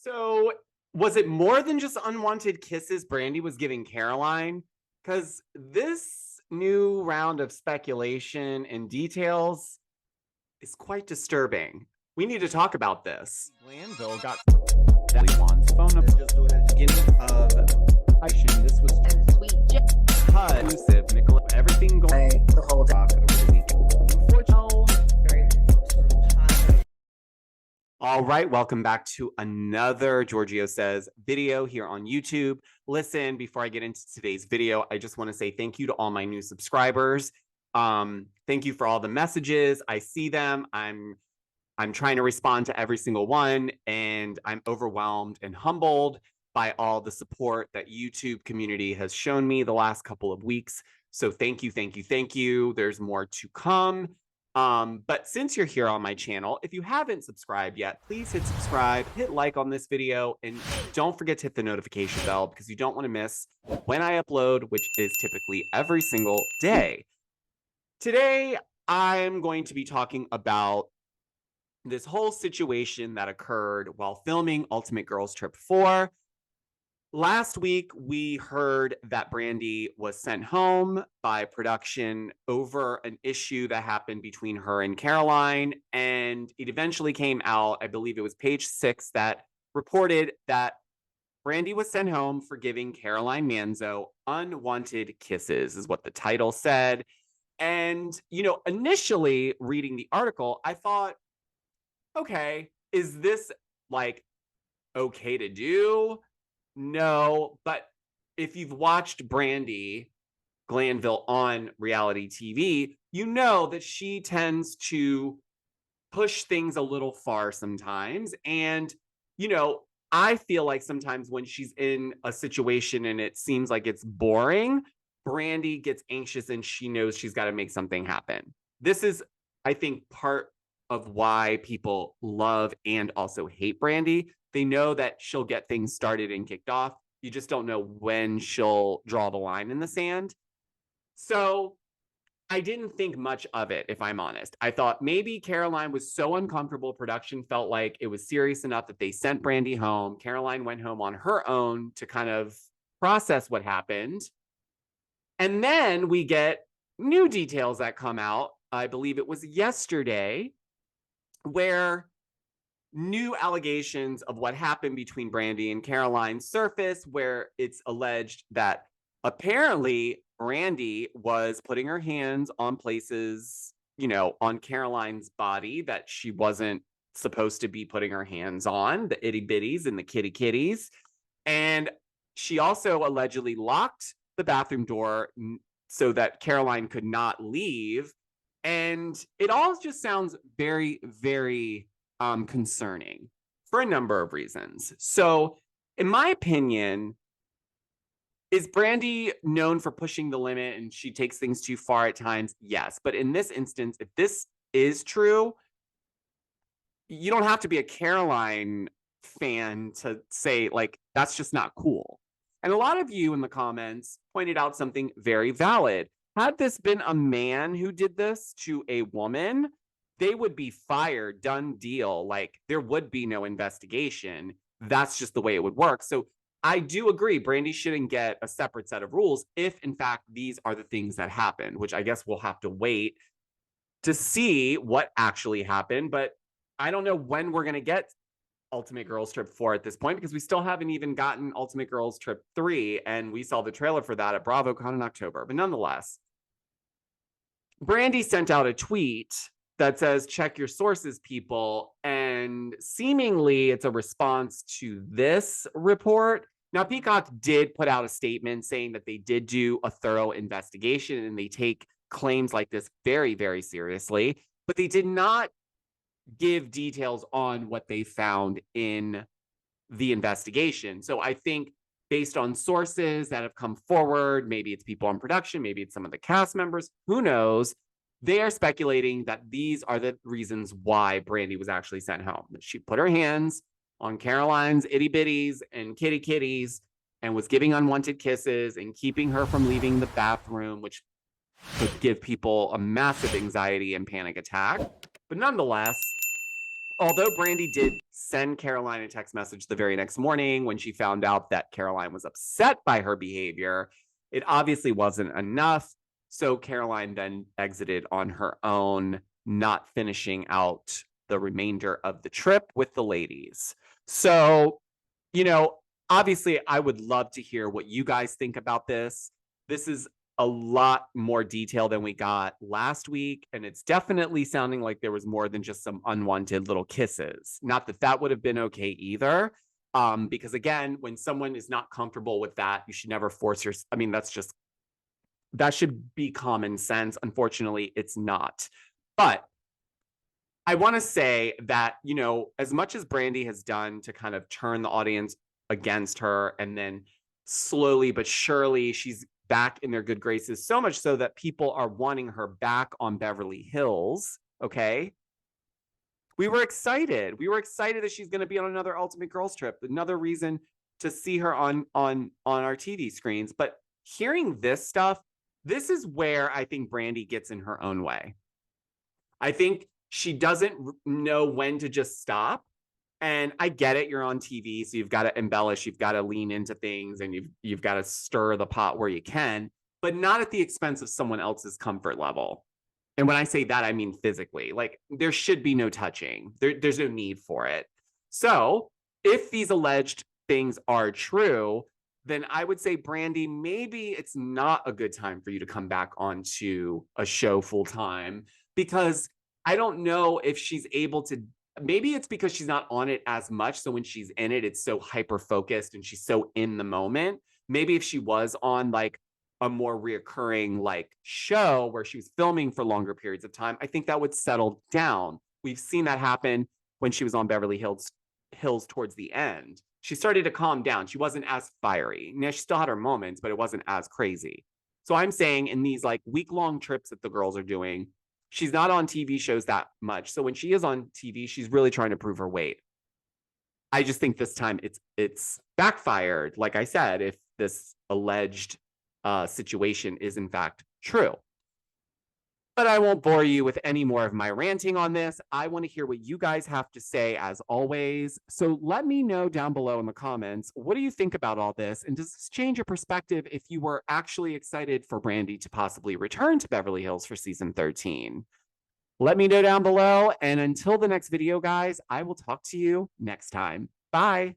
So, was it more than just unwanted kisses Brandi was giving Caroline? Because this new round of speculation and details is quite disturbing. We need to talk about this. Glanville got Juan's phone number just at the beginning of this was sweet exclusive. Nicola, everything going the whole day. over the weekend. Very sort of positive. All right, welcome back to another Georgio Says video here on YouTube. Listen, before I get into today's video, I just want to say thank you to all my new subscribers. Thank you for all the messages. I see them. I'm trying to respond to every single one, and I'm overwhelmed and humbled by all the support that YouTube community has shown me the last couple of weeks. So thank you, thank you, thank you. There's more to come. But since you're here on my channel, if you haven't subscribed yet, please hit subscribe, hit like on this video, and don't forget to hit the notification bell because you don't want to miss when I upload, which is typically every single day. Today, I'm going to be talking about this whole situation that occurred while filming Ultimate Girls Trip 4. Last week, we heard that Brandi was sent home by production over an issue that happened between her and Caroline, and it eventually came out, I believe it was page 6, that reported that Brandi was sent home for giving Caroline Manzo unwanted kisses, is what the title said. And, you know, initially reading the article, I thought, okay, is this like okay to do? No, but if you've watched Brandi Glanville on reality TV, you know that she tends to push things a little far sometimes. And, you know, I feel like sometimes when she's in a situation and it seems like it's boring, Brandi gets anxious and she knows she's got to make something happen. This is, I think, part of why people love and also hate Brandi. They know that she'll get things started and kicked off. You just don't know when she'll draw the line in the sand. So I didn't think much of it, if I'm honest. I thought maybe Caroline was so uncomfortable, production felt like it was serious enough that they sent Brandi home. Caroline went home on her own to kind of process what happened. And then we get new details that come out. I believe it was yesterday, where new allegations of what happened between Brandi and Caroline surface, where it's alleged that apparently Brandi was putting her hands on places, you know, on Caroline's body that she wasn't supposed to be putting her hands on, the itty bitties and the kitty kitties. And she also allegedly locked the bathroom door so that Caroline could not leave. And it all just sounds very, very concerning for a number of reasons. So, in my opinion, is Brandi known for pushing the limit and she takes things too far at times? Yes. But in this instance, if this is true, you don't have to be a Caroline fan to say, like, that's just not cool. And a lot of you in the comments pointed out something very valid. Had this been a man who did this to a woman, they would be fired, done deal. Like, there would be no investigation. That's just the way it would work. So I do agree, Brandi shouldn't get a separate set of rules if, in fact, these are the things that happened, which I guess we'll have to wait to see what actually happened. But I don't know when we're going to get Ultimate Girls Trip 4 at this point, because we still haven't even gotten Ultimate Girls Trip 3, and we saw the trailer for that at BravoCon in October. But nonetheless, Brandi sent out a tweet that says, check your sources, people. And seemingly it's a response to this report. Now, Peacock did put out a statement saying that they did do a thorough investigation and they take claims like this very, very seriously, but they did not give details on what they found in the investigation. So I think based on sources that have come forward, maybe it's people in production, maybe it's some of the cast members, who knows? They are speculating that these are the reasons why Brandi was actually sent home. That she put her hands on Caroline's itty bitties and kitty kitties and was giving unwanted kisses and keeping her from leaving the bathroom, which could give people a massive anxiety and panic attack. But nonetheless, although Brandi did send Caroline a text message the very next morning when she found out that Caroline was upset by her behavior, it obviously wasn't enough. So Caroline then exited on her own, not finishing out the remainder of the trip with the ladies. So, you know, obviously, I would love to hear what you guys think about this. This is a lot more detail than we got last week, and it's definitely sounding like there was more than just some unwanted little kisses. Not that that would have been okay either, because again, when someone is not comfortable with that, you should never force your. I mean, that should be common sense. Unfortunately, it's not. But I want to say that, you know, as much as Brandi has done to kind of turn the audience against her, and then slowly but surely she's back in their good graces, so much so that people are wanting her back on Beverly Hills. Okay. We were excited. We were excited that she's going to be on another Ultimate Girls trip, another reason to see her on our TV screens. But hearing this stuff, this is where I think Brandi gets in her own way. I think she doesn't know when to just stop. And I get it, you're on TV, so you've got to embellish, you've got to lean into things, and you've got to stir the pot where you can, but not at the expense of someone else's comfort level. And when I say that, I mean physically. Like, there should be no touching. There's no need for it. So if these alleged things are true, then I would say, Brandi, maybe it's not a good time for you to come back onto a show full time, because I don't know if she's able to. Maybe it's because she's not on it as much. So when she's in it, it's so hyper focused and she's so in the moment. Maybe if she was on like a more reoccurring like show where she was filming for longer periods of time, I think that would settle down. We've seen that happen when she was on Beverly Hills towards the end. She started to calm down. She wasn't as fiery. Now, she still had her moments, but it wasn't as crazy. So I'm saying in these like week-long trips that the girls are doing, she's not on TV shows that much. So when she is on TV, she's really trying to prove her weight. I just think this time it's backfired, like I said, if this alleged situation is in fact true. But I won't bore you with any more of my ranting on this. I want to hear what you guys have to say, as always. So let me know down below in the comments, what do you think about all this? And does this change your perspective if you were actually excited for Brandi to possibly return to Beverly Hills for season 13? Let me know down below. And until the next video, guys, I will talk to you next time. Bye.